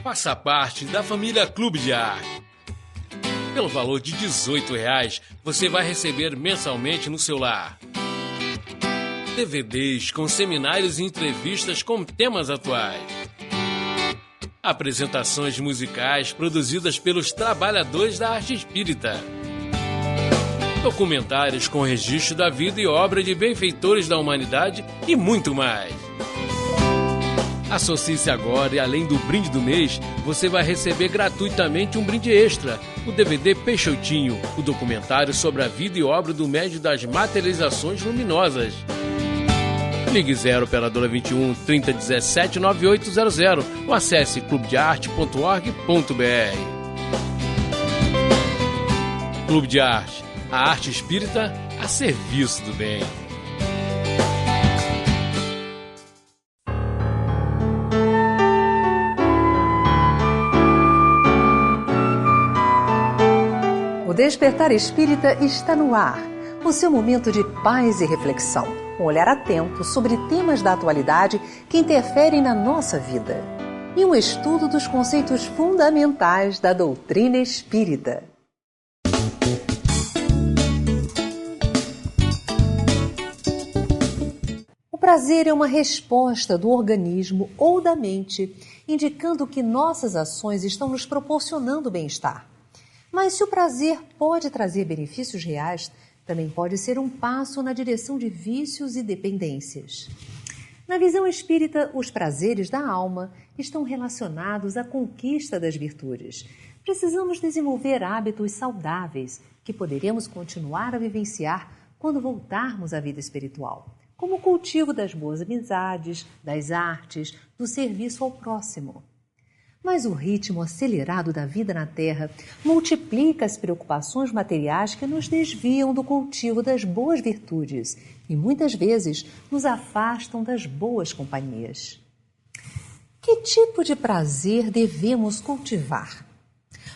Faça parte da família Clube de Arte. Pelo valor de R$ 18,00, você vai receber mensalmente no seu lar DVDs com seminários e entrevistas com temas atuais, apresentações musicais produzidas pelos trabalhadores da arte espírita, documentários com registro da vida e obra de benfeitores da humanidade e muito mais. Associe-se agora e, além do brinde do mês, você vai receber gratuitamente um brinde extra, o DVD Peixotinho, o documentário sobre a vida e obra do médium das materializações luminosas. Ligue 0 operadora 21 3017 9800 ou acesse clubedearte.org.br. Clube de Arte, a arte espírita a serviço do bem. O Despertar Espírita está no ar, o seu momento de paz e reflexão, um olhar atento sobre temas da atualidade que interferem na nossa vida e um estudo dos conceitos fundamentais da doutrina espírita. O prazer é uma resposta do organismo ou da mente, indicando que nossas ações estão nos proporcionando bem-estar. Mas se o prazer pode trazer benefícios reais, também pode ser um passo na direção de vícios e dependências. Na visão espírita, os prazeres da alma estão relacionados à conquista das virtudes. Precisamos desenvolver hábitos saudáveis que poderemos continuar a vivenciar quando voltarmos à vida espiritual, como o cultivo das boas amizades, das artes, do serviço ao próximo. Mas o ritmo acelerado da vida na Terra multiplica as preocupações materiais que nos desviam do cultivo das boas virtudes e muitas vezes nos afastam das boas companhias. Que tipo de prazer devemos cultivar?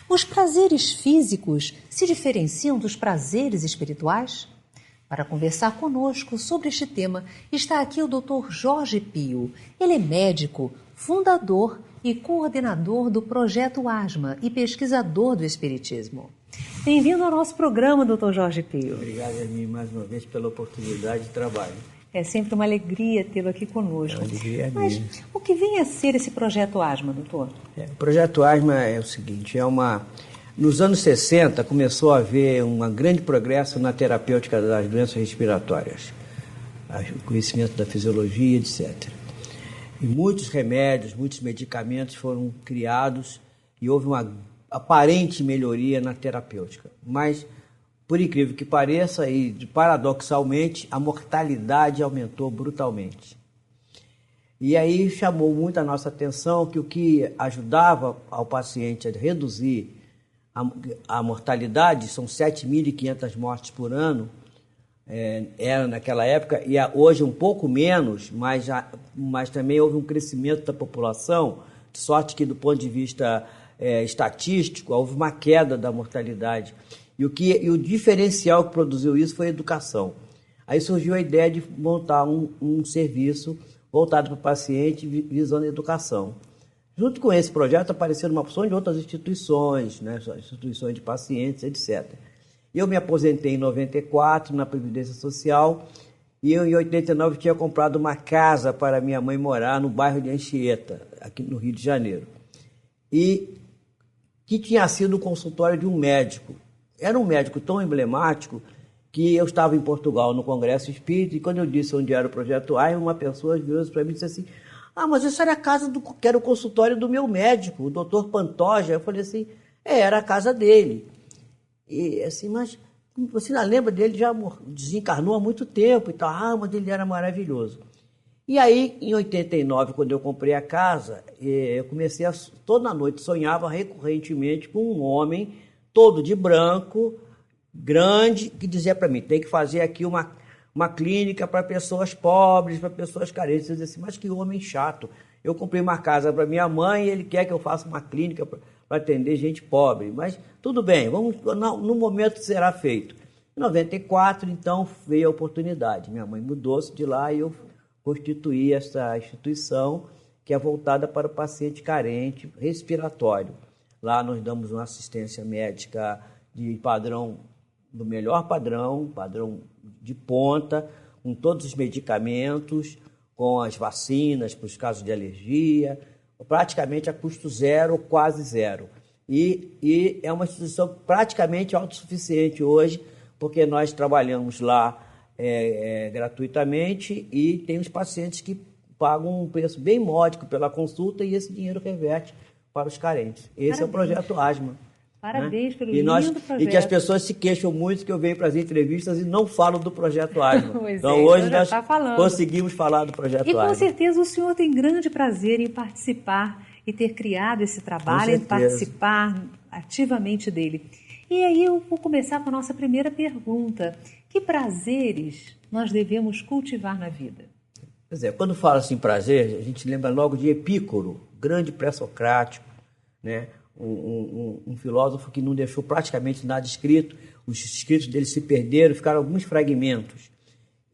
Os prazeres físicos se diferenciam dos prazeres espirituais? Para conversar conosco sobre este tema está aqui o Dr. Jorge Pio. Ele é médico, fundador e coordenador do Projeto ASMA e pesquisador do Espiritismo. Bem-vindo ao nosso programa, Dr. Jorge Pio. Obrigado, Yasmin, mais uma vez pela oportunidade de trabalho. É sempre uma alegria tê-lo aqui conosco. É uma alegria Mas minha. o que vem a ser esse Projeto ASMA, doutor? O Projeto ASMA é o seguinte, nos anos 60 começou a haver um grande progresso na terapêutica das doenças respiratórias, o conhecimento da fisiologia, etc. E muitos remédios, muitos medicamentos foram criados e houve uma aparente melhoria na terapêutica. Mas, por incrível que pareça, e paradoxalmente, a mortalidade aumentou brutalmente. E aí chamou muito a nossa atenção que o que ajudava ao paciente a reduzir a mortalidade, são 7.500 mortes por ano, era naquela época, e hoje um pouco menos, mas também houve um crescimento da população, de sorte que, do ponto de vista estatístico, houve uma queda da mortalidade. E o diferencial que produziu isso foi a educação. Aí surgiu a ideia de montar um serviço voltado para o paciente, visando a educação. Junto com esse projeto apareceram uma porção de outras instituições, né, instituições de pacientes, etc. Eu me aposentei em 94 na Previdência Social e eu, em 89, tinha comprado uma casa para minha mãe morar no bairro de Anchieta, aqui no Rio de Janeiro. E que tinha sido o consultório de um médico. Era um médico tão emblemático que eu estava em Portugal no Congresso Espírita e quando eu disse onde era o Projeto ASMA, uma pessoa virou para mim e disse assim: mas isso era a casa que era o consultório do meu médico, o doutor Pantoja. Eu falei assim, era a casa dele. E assim, mas você não lembra dele, já desencarnou há muito tempo e tal. Mas ele era maravilhoso. E aí, em 89, quando eu comprei a casa, eu comecei toda noite sonhava recorrentemente com um homem todo de branco, grande, que dizia para mim, tem que fazer aqui uma clínica para pessoas pobres, para pessoas carentes. Eu dizia assim, mas que homem chato. Eu comprei uma casa para minha mãe e ele quer que eu faça uma clínica para atender gente pobre. Mas tudo bem, no momento será feito. Em 94, então, veio a oportunidade. Minha mãe mudou-se de lá e eu constituí essa instituição que é voltada para o paciente carente respiratório. Lá nós damos uma assistência médica de padrão, do melhor padrão, padrão de ponta, com todos os medicamentos, com as vacinas para os casos de alergia, praticamente a custo zero, quase zero. E é uma instituição praticamente autossuficiente hoje, porque nós trabalhamos lá gratuitamente e tem os pacientes que pagam um preço bem módico pela consulta e esse dinheiro reverte para os carentes. Esse é o projeto ASMA. Parabéns, né? Pelo lindo projeto. E que as pessoas se queixam muito que eu venho para as entrevistas e não falo do projeto ASMA. Então hoje nós conseguimos falar do projeto ASMA. E com certeza o senhor tem grande prazer em participar e ter criado esse trabalho, em participar ativamente dele. E aí eu vou começar com a nossa primeira pergunta. Que prazeres nós devemos cultivar na vida? Pois é, quando fala assim prazer, a gente lembra logo de Epícoro, grande pré-socrático, né? Um filósofo que não deixou praticamente nada escrito, os escritos dele se perderam, ficaram alguns fragmentos.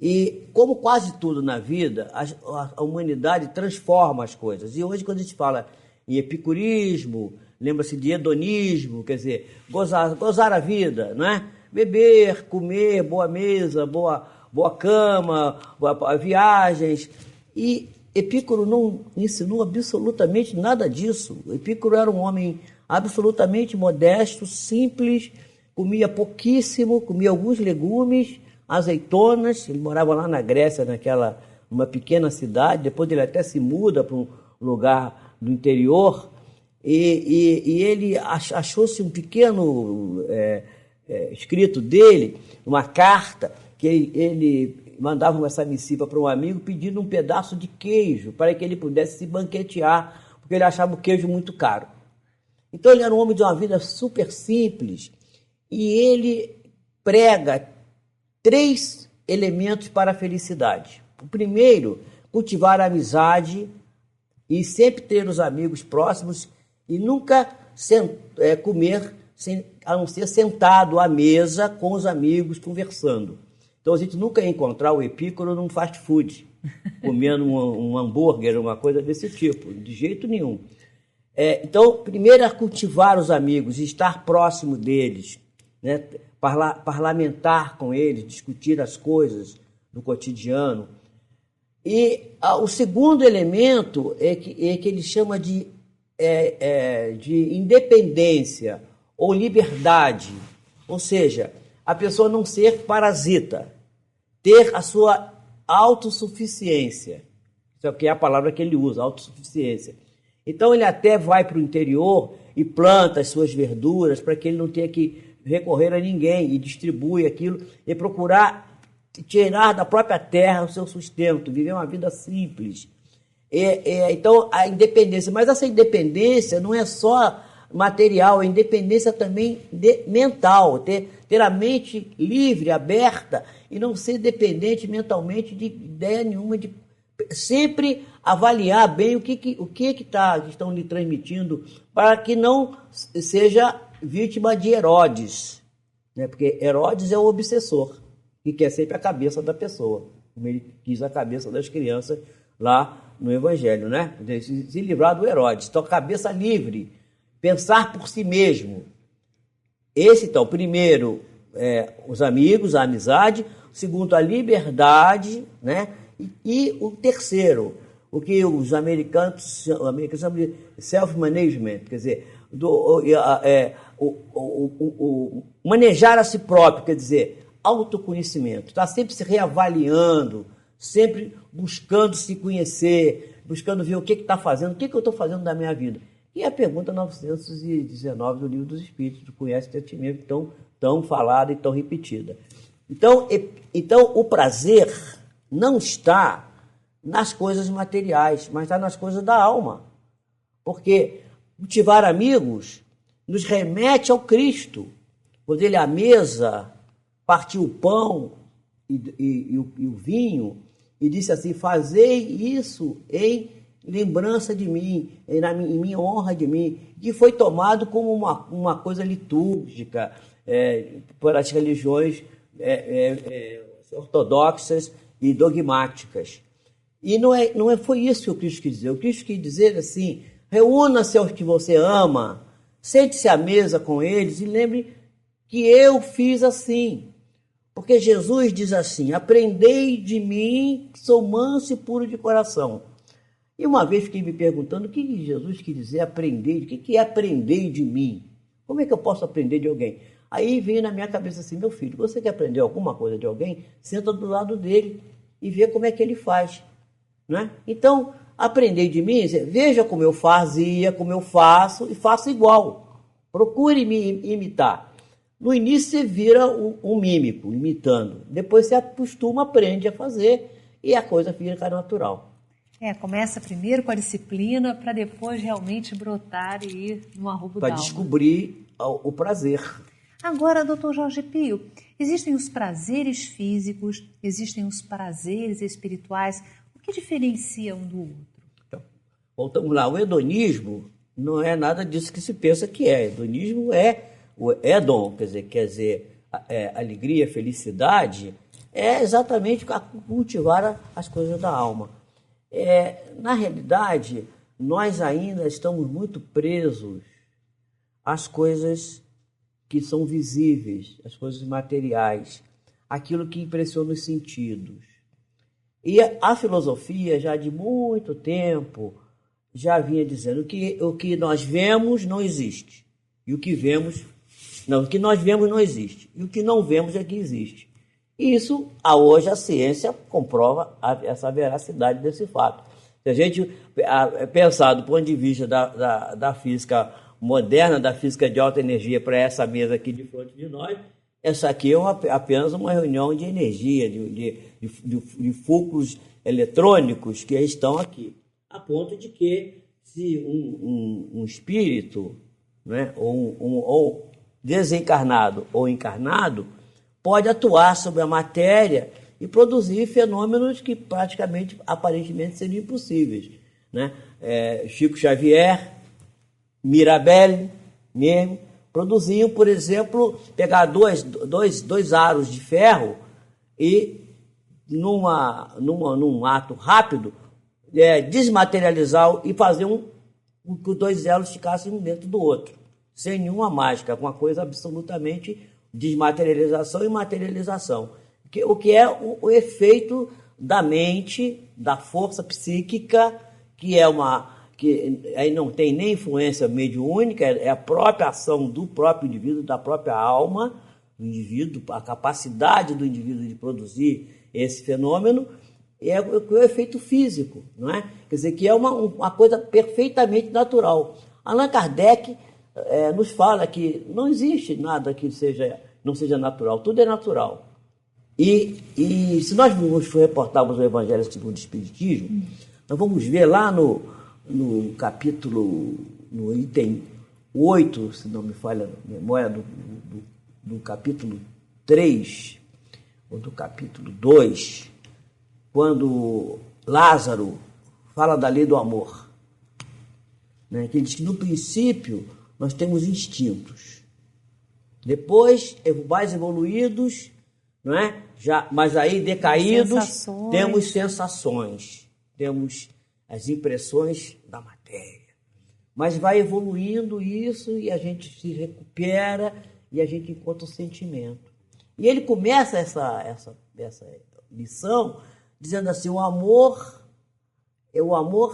E como quase tudo na vida, a humanidade transforma as coisas. E hoje quando a gente fala em epicurismo, lembra-se de hedonismo, quer dizer, gozar a vida, não é? Beber, comer, boa mesa, boa cama, viagens. E Epícoro não ensinou absolutamente nada disso. Epícoro era um homem absolutamente modesto, simples, comia pouquíssimo, comia alguns legumes, azeitonas. Ele morava lá na Grécia, numa pequena cidade. Depois ele até se muda para um lugar do interior. E ele achou-se um pequeno escrito dele, uma carta, que ele mandava essa missiva para um amigo pedindo um pedaço de queijo para que ele pudesse se banquetear, porque ele achava o queijo muito caro. Então ele era um homem de uma vida super simples e ele prega 3 elementos para a felicidade. O primeiro, cultivar a amizade e sempre ter os amigos próximos e nunca comer a não ser sentado à mesa com os amigos conversando. Então a gente nunca ia encontrar o Epícoro num fast food, comendo um hambúrguer, uma coisa desse tipo, de jeito nenhum. Então, primeiro é cultivar os amigos, estar próximo deles, né? Parlamentar com eles, discutir as coisas do cotidiano. E o segundo elemento é que ele chama de independência ou liberdade, ou seja, a pessoa não ser parasita, ter a sua autossuficiência. Isso é a palavra que ele usa, autossuficiência. Então ele até vai para o interior e planta as suas verduras para que ele não tenha que recorrer a ninguém e distribui aquilo e procurar tirar da própria terra o seu sustento, viver uma vida simples. Então a independência, mas essa independência não é só material, a independência também mental, ter a mente livre, aberta e não ser dependente mentalmente de ideia nenhuma, de sempre avaliar bem o que estão lhe transmitindo para que não seja vítima de Herodes, né? Porque Herodes é o obsessor, que quer sempre a cabeça da pessoa, como ele quis a cabeça das crianças lá no Evangelho, né? Se livrar do Herodes. Então, cabeça livre, pensar por si mesmo. Esse, então, primeiro, os amigos, a amizade. O segundo, a liberdade, né? E o terceiro, o que os americanos chamam de self-management, quer dizer, manejar a si próprio, quer dizer, autoconhecimento. Está sempre se reavaliando, sempre buscando se conhecer, buscando ver o que está fazendo, o que eu estou fazendo da minha vida. E a pergunta 919 do Livro dos Espíritos, do Conhece-te a ti mesmo, tão falada e tão repetida. Então, o prazer não está nas coisas materiais, mas está nas coisas da alma. Porque cultivar amigos nos remete ao Cristo. Quando ele à mesa partiu o pão e o vinho e disse assim: fazei isso em lembrança de mim, em minha honra de mim, que foi tomado como uma coisa litúrgica por as religiões ortodoxas e dogmáticas. E foi isso que o Cristo quis dizer. O Cristo quis dizer assim, reúna-se aos que você ama, sente-se à mesa com eles e lembre que eu fiz assim. Porque Jesus diz assim, aprendei de mim, que sou manso e puro de coração. E uma vez fiquei me perguntando o que Jesus quis dizer aprender, o que é aprender de mim? Como é que eu posso aprender de alguém? Aí veio na minha cabeça assim, meu filho, você quer aprender alguma coisa de alguém? Senta do lado dele e vê como é que ele faz. Não é? Então, aprender de mim, veja como eu fazia, como eu faço e faça igual. Procure me imitar. No início você vira um mímico, imitando. Depois você acostuma, aprende a fazer e a coisa fica natural. Começa primeiro com a disciplina para depois realmente brotar e ir no arrubo da alma. Para descobrir o prazer. Agora, doutor Jorge Pio, existem os prazeres físicos, existem os prazeres espirituais. O que diferencia um do outro? Então, voltamos lá. O hedonismo não é nada disso que se pensa que é. Hedonismo é o hedon, quer dizer alegria, felicidade, é exatamente cultivar as coisas da alma. Na realidade, nós ainda estamos muito presos às coisas que são visíveis, às coisas materiais, aquilo que impressiona os sentidos. E a filosofia, já de muito tempo, já vinha dizendo que o que nós vemos não existe. E o que nós vemos não existe. E o que não vemos é que existe. E isso, hoje, a ciência comprova essa veracidade desse fato. Se a gente pensar do ponto de vista da física moderna, da física de alta energia, para essa mesa aqui de frente de nós, essa aqui é apenas uma reunião de energia, de fulcros eletrônicos que estão aqui. A ponto de que, se um espírito, né, ou desencarnado ou encarnado, pode atuar sobre a matéria e produzir fenômenos que praticamente, aparentemente, seriam impossíveis. Né? Chico Xavier, Mirabel mesmo, produziam, por exemplo, pegar dois aros de ferro e, num ato rápido, desmaterializar e fazer que os dois elos ficassem um dentro do outro, sem nenhuma mágica, com uma coisa absolutamente desmaterialização e materialização. O que é o efeito da mente, da força psíquica, que aí não tem nem influência mediúnica, é a própria ação do próprio indivíduo, da própria alma do indivíduo, a capacidade do indivíduo de produzir esse fenômeno, é o efeito físico, não é? Quer dizer, que é uma coisa perfeitamente natural. Allan Kardec nos fala que não existe nada que não seja natural, tudo é natural. E se nós reportarmos o Evangelho segundo o Espiritismo, nós vamos ver lá no capítulo, no item 8, se não me falha a memória, do capítulo 3, ou do capítulo 2, quando Lázaro fala da lei do amor, né? Que ele diz que no princípio nós temos instintos, depois mais evoluídos, não é? Mas aí decaídos, temos sensações, temos as impressões da matéria. Mas vai evoluindo isso e a gente se recupera e a gente encontra o sentimento. E ele começa essa lição dizendo assim, o amor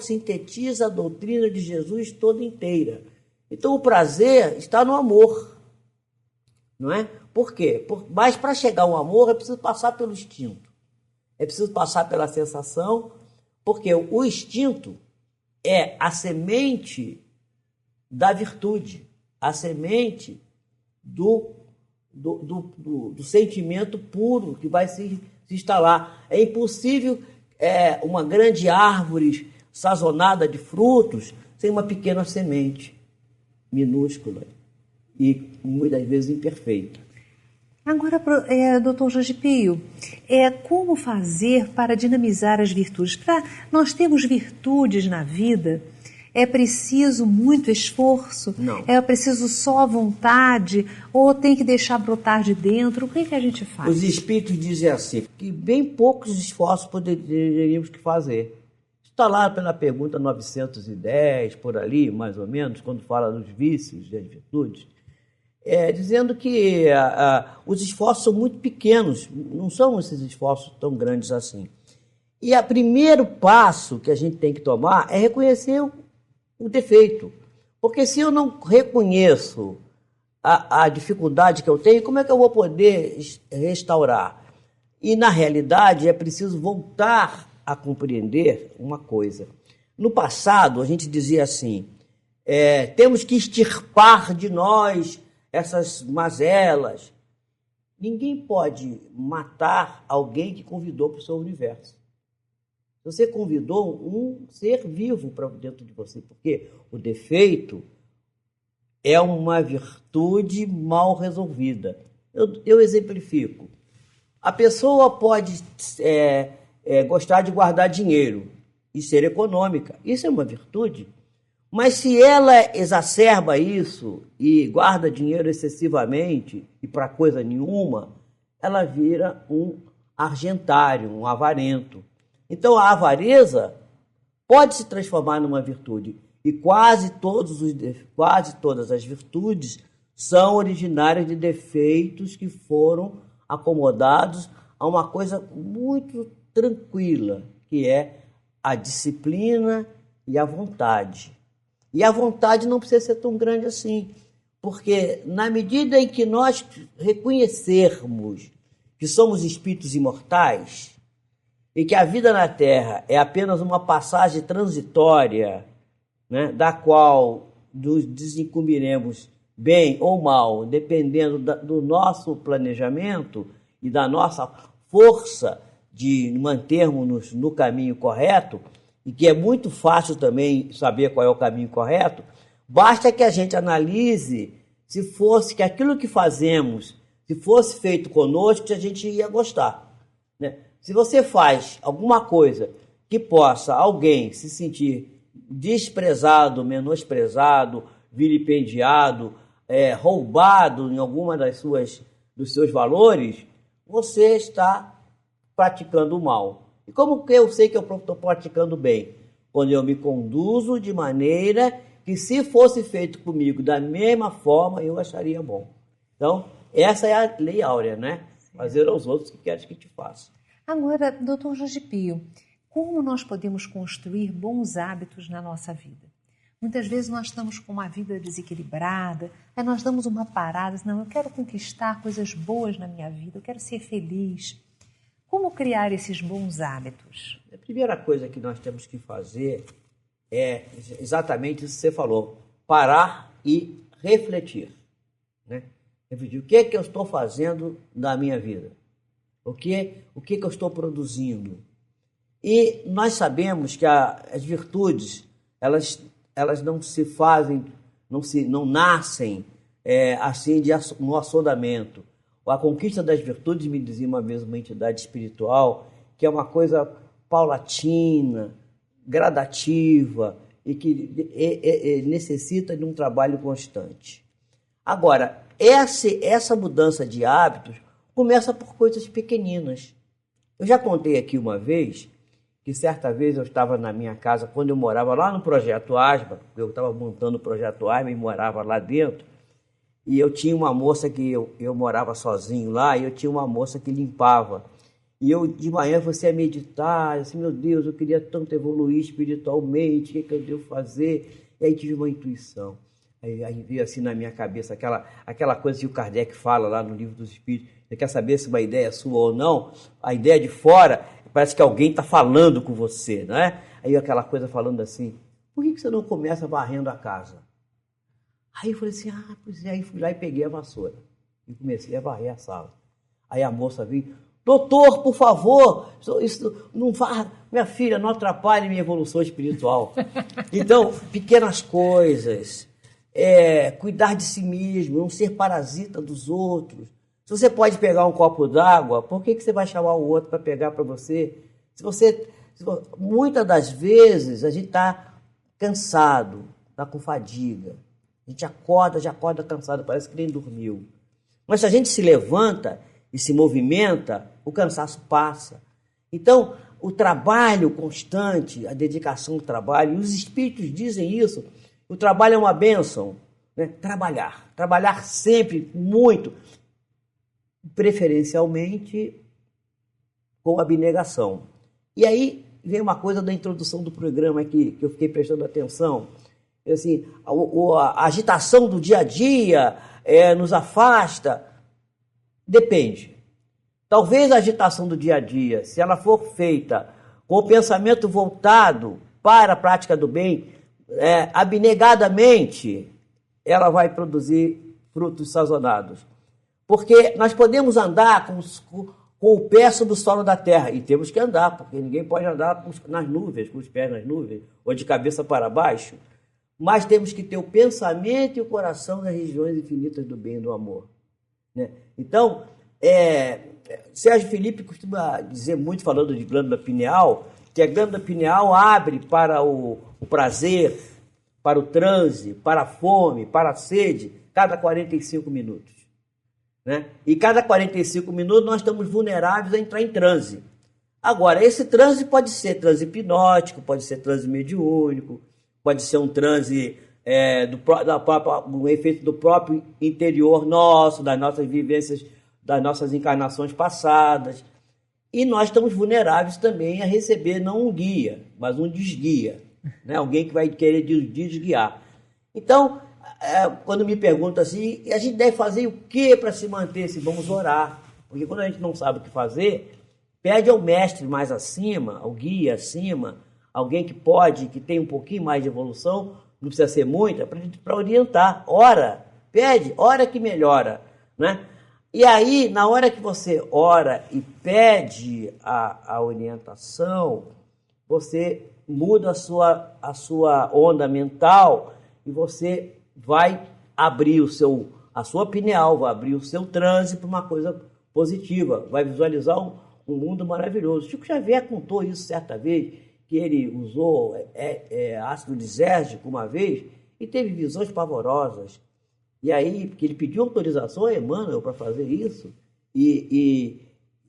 sintetiza a doutrina de Jesus toda inteira. Então o prazer está no amor, não é? Por quê? Mas para chegar ao amor é preciso passar pelo instinto, é preciso passar pela sensação, porque o instinto é a semente da virtude, a semente do sentimento puro que vai se instalar. É impossível uma grande árvore sazonada de frutos sem uma pequena semente minúscula e muitas vezes imperfeita. Agora, doutor Jorge Pio, como fazer para dinamizar as virtudes? Para nós termos virtudes na vida, é preciso muito esforço? Não. É preciso só vontade? Ou tem que deixar brotar de dentro? O que a gente faz? Os espíritos dizem assim, que bem poucos esforços poderíamos que fazer. está lá pela pergunta 910, por ali, mais ou menos, quando fala dos vícios e das virtudes, dizendo que os esforços são muito pequenos, não são esses esforços tão grandes assim. E o primeiro passo que a gente tem que tomar é reconhecer o defeito. Porque se eu não reconheço a dificuldade que eu tenho, como é que eu vou poder restaurar? E, na realidade, é preciso voltar a compreender uma coisa. No passado, a gente dizia assim, temos que extirpar de nós essas mazelas. Ninguém pode matar alguém que convidou para o seu universo. Você convidou um ser vivo para dentro de você, porque o defeito é uma virtude mal resolvida. Eu exemplifico. A pessoa pode gostar de guardar dinheiro e ser econômica. Isso é uma virtude. Mas se ela exacerba isso e guarda dinheiro excessivamente e para coisa nenhuma, ela vira um argentário, um avarento. Então, a avareza pode se transformar numa virtude. E quase todas as virtudes são originárias de defeitos que foram acomodados a uma coisa muito tranquila, que é a disciplina e a vontade. E a vontade não precisa ser tão grande assim, porque na medida em que nós reconhecermos que somos espíritos imortais, e que a vida na Terra é apenas uma passagem transitória, né, da qual nos desincumbiremos bem ou mal, dependendo do nosso planejamento e da nossa força de mantermos-nos no caminho correto, e que é muito fácil também saber qual é o caminho correto, basta que a gente analise se fosse que aquilo que fazemos, se fosse feito conosco, a gente ia gostar, né? Se você faz alguma coisa que possa alguém se sentir desprezado, menosprezado, vilipendiado, roubado em alguma dos seus valores, você está praticando o mal. E como que eu sei que eu estou praticando bem? Quando eu me conduzo de maneira que, se fosse feito comigo da mesma forma, eu acharia bom. Então, essa é a lei áurea, né? Fazer aos outros o que queres que te faça. Agora, doutor Jorge Pio, como nós podemos construir bons hábitos na nossa vida? Muitas vezes nós estamos com uma vida desequilibrada, aí nós damos uma parada, não, eu quero conquistar coisas boas na minha vida, eu quero ser feliz. Como criar esses bons hábitos? A primeira coisa que nós temos que fazer é exatamente isso que você falou, parar e refletir, né? Refletir, o que é que eu estou fazendo na minha vida? O que eu estou produzindo? E nós sabemos que as virtudes, elas não se fazem, não nascem assim no assodamento. A conquista das virtudes, me dizia uma vez uma entidade espiritual, que é uma coisa paulatina, gradativa e que necessita de um trabalho constante. Agora, essa mudança de hábitos começa por coisas pequeninas. Eu já contei aqui uma vez que certa vez eu estava na minha casa, quando eu morava lá no Projeto Asma, eu estava montando o Projeto Asma e morava lá dentro, e eu tinha uma moça que eu morava sozinho lá, e eu tinha uma moça que limpava. E eu, de manhã, você ia meditar, assim, meu Deus, eu queria tanto evoluir espiritualmente, o que eu devo fazer? E aí tive uma intuição. Aí veio assim na minha cabeça aquela coisa que o Kardec fala lá no Livro dos Espíritos. Você quer saber se uma ideia é sua ou não? A ideia de fora, parece que alguém está falando com você, não é? Aí aquela coisa falando assim, por que você não começa varrendo a casa? Aí eu falei assim, pois é. Aí fui lá e peguei a vassoura e comecei a varrer a sala. Aí a moça veio, doutor, por favor, isso não vá, minha filha, não atrapalhe minha evolução espiritual. Então, pequenas coisas, cuidar de si mesmo, não ser parasita dos outros. Se você pode pegar um copo d'água, por que você vai chamar o outro para pegar para você? Muitas das vezes a gente está cansado, está com fadiga. A gente já acorda cansado, parece que nem dormiu. Mas se a gente se levanta e se movimenta, o cansaço passa. Então, o trabalho constante, a dedicação ao trabalho, e os espíritos dizem isso, o trabalho é uma bênção, né? Trabalhar sempre, muito, preferencialmente com abnegação. E aí vem uma coisa da introdução do programa aqui, que eu fiquei prestando atenção, assim, a agitação do dia a dia nos afasta, depende. Talvez a agitação do dia a dia, se ela for feita com o pensamento voltado para a prática do bem, abnegadamente, ela vai produzir frutos sazonados. Porque nós podemos andar com o pé sobre o solo da terra, e temos que andar, porque ninguém pode andar nas nuvens, com os pés nas nuvens, ou de cabeça para baixo, mas temos que ter o pensamento e o coração nas regiões infinitas do bem e do amor, né? Então, Sérgio Felipe costuma dizer muito, falando de glândula pineal, que a glândula pineal abre para o prazer, para o transe, para a fome, para a sede, cada 45 minutos. Né? E cada 45 minutos nós estamos vulneráveis a entrar em transe. Agora, esse transe pode ser transe hipnótico, pode ser transe mediúnico, pode ser um transe do efeito do próprio interior nosso, das nossas vivências, das nossas encarnações passadas. E nós estamos vulneráveis também a receber não um guia, mas um desguia, né? Alguém que vai querer desguiar. Então, quando me perguntam assim, a gente deve fazer o que para se manter? Se vamos orar. Porque quando a gente não sabe o que fazer, pede ao mestre mais acima, ao guia acima, alguém que tem um pouquinho mais de evolução, não precisa ser muita, para orientar. Ora, pede, ora que melhora, né? E aí, na hora que você ora e pede a orientação, você muda a sua onda mental e você vai abrir a sua pineal, vai abrir o seu transe para uma coisa positiva, vai visualizar um mundo maravilhoso. Chico Xavier contou isso certa vez, que ele usou ácido lisérgico uma vez e teve visões pavorosas. E aí, porque ele pediu autorização a Emmanuel para fazer isso, e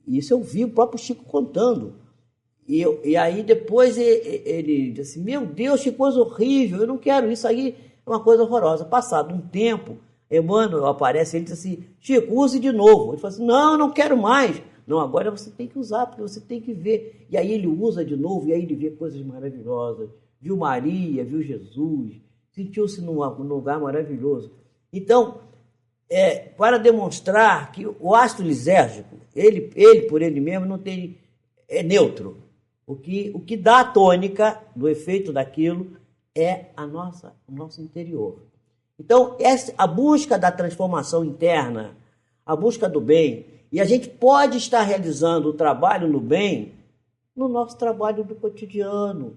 isso eu vi o próprio Chico contando. E aí depois ele disse assim, meu Deus, que coisa horrível, eu não quero isso aí, é uma coisa horrorosa. Passado um tempo, Emmanuel aparece, ele diz assim, Chico, use de novo. Ele fala assim, não quero mais. Não, agora você tem que usar, porque você tem que ver. E aí ele usa de novo, e aí ele vê coisas maravilhosas. Viu Maria, viu Jesus, sentiu-se num lugar maravilhoso. Então, para demonstrar que o ácido lisérgico, ele por ele mesmo não tem, é neutro. O que dá a tônica do efeito daquilo é o nosso interior. Então, a busca da transformação interna, a busca do bem, e a gente pode estar realizando o trabalho no bem no nosso trabalho do cotidiano,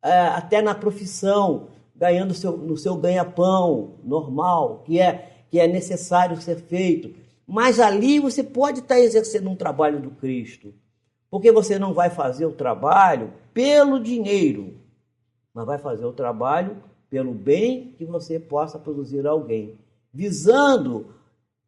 até na profissão, ganhando no seu ganha-pão normal, que é necessário ser feito. Mas ali você pode estar exercendo um trabalho do Cristo, porque você não vai fazer o trabalho pelo dinheiro, mas vai fazer o trabalho pelo bem que você possa produzir a alguém, visando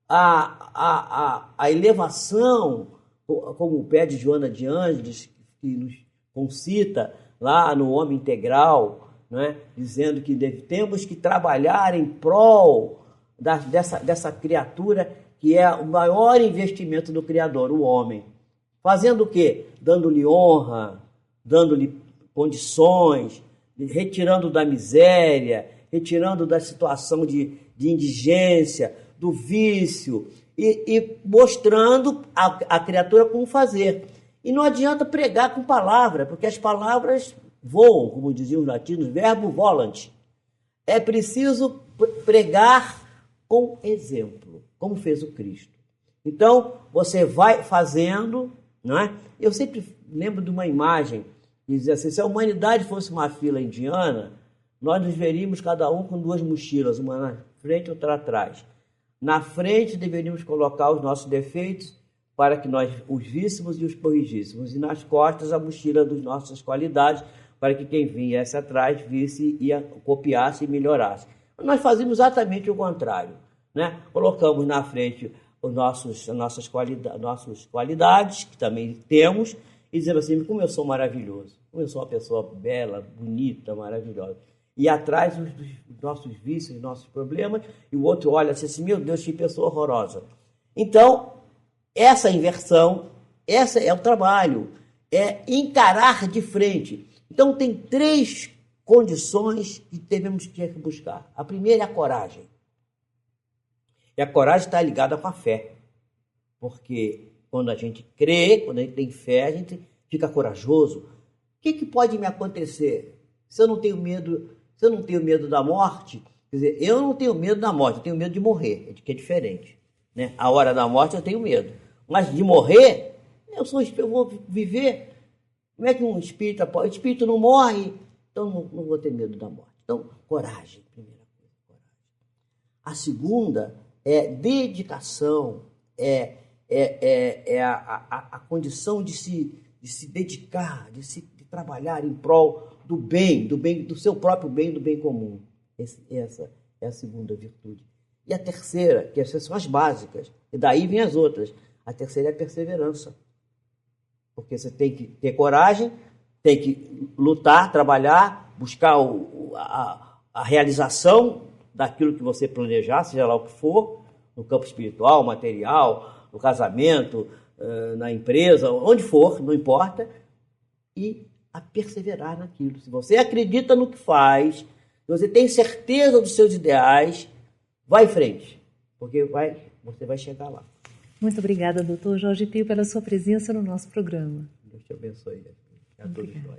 a elevação, como pede Joana de Ângeles, que nos concita lá no Homem Integral, né? Dizendo que temos que trabalhar em prol dessa criatura que é o maior investimento do Criador, o homem. Fazendo o quê? Dando-lhe honra, dando-lhe condições, retirando da miséria, retirando da situação de indigência, do vício, e mostrando a criatura como fazer. E não adianta pregar com palavra, porque as palavras voam, como diziam os latinos, verbo volant. É preciso pregar com exemplo, como fez o Cristo. Então, você vai fazendo, não é? Eu sempre lembro de uma imagem que dizia assim, se a humanidade fosse uma fila indiana, nós nos veríamos cada um com duas mochilas, uma na frente e outra atrás. Na frente deveríamos colocar os nossos defeitos para que nós os víssemos e os corrigíssemos. E nas costas a mochila das nossas qualidades para que quem viesse atrás visse e copiasse e melhorasse. Nós fazíamos exatamente o contrário, né? Colocamos na frente as nossas qualidades, que também temos, e dizendo assim, como eu sou maravilhoso, como eu sou uma pessoa bela, bonita, maravilhosa. E atrás dos nossos vícios, dos nossos problemas, e o outro olha assim, meu Deus, que pessoa horrorosa. Então, essa inversão, esse é o trabalho, é encarar de frente. Então, tem 3 condições que devemos buscar. A primeira é a coragem. E a coragem está ligada com a fé. Porque quando a gente crê, quando a gente tem fé, a gente fica corajoso. O que pode me acontecer? Se eu não tenho medo da morte, quer dizer, eu não tenho medo da morte, eu tenho medo de morrer, que é diferente. Né? A hora da morte eu tenho medo. Mas de morrer, eu vou viver. Como é que um espírito pode? O espírito não morre, então não vou ter medo da morte. Então, coragem, primeira coisa, coragem. A segunda é dedicação, é a condição de se dedicar, de trabalhar em prol do bem, do seu próprio bem, do bem comum. Essa é a segunda virtude. E a terceira, que essas são as básicas, e daí vem as outras. A terceira é a perseverança. Porque você tem que ter coragem, tem que lutar, trabalhar, buscar a realização daquilo que você planejar, seja lá o que for, no campo espiritual, material, no casamento, na empresa, onde for, não importa, e a perseverar naquilo. Se você acredita no que faz, se você tem certeza dos seus ideais, vai em frente, porque você vai chegar lá. Muito obrigada, Dr. Jorge Pio, pela sua presença no nosso programa. Deus te abençoe a todos nós.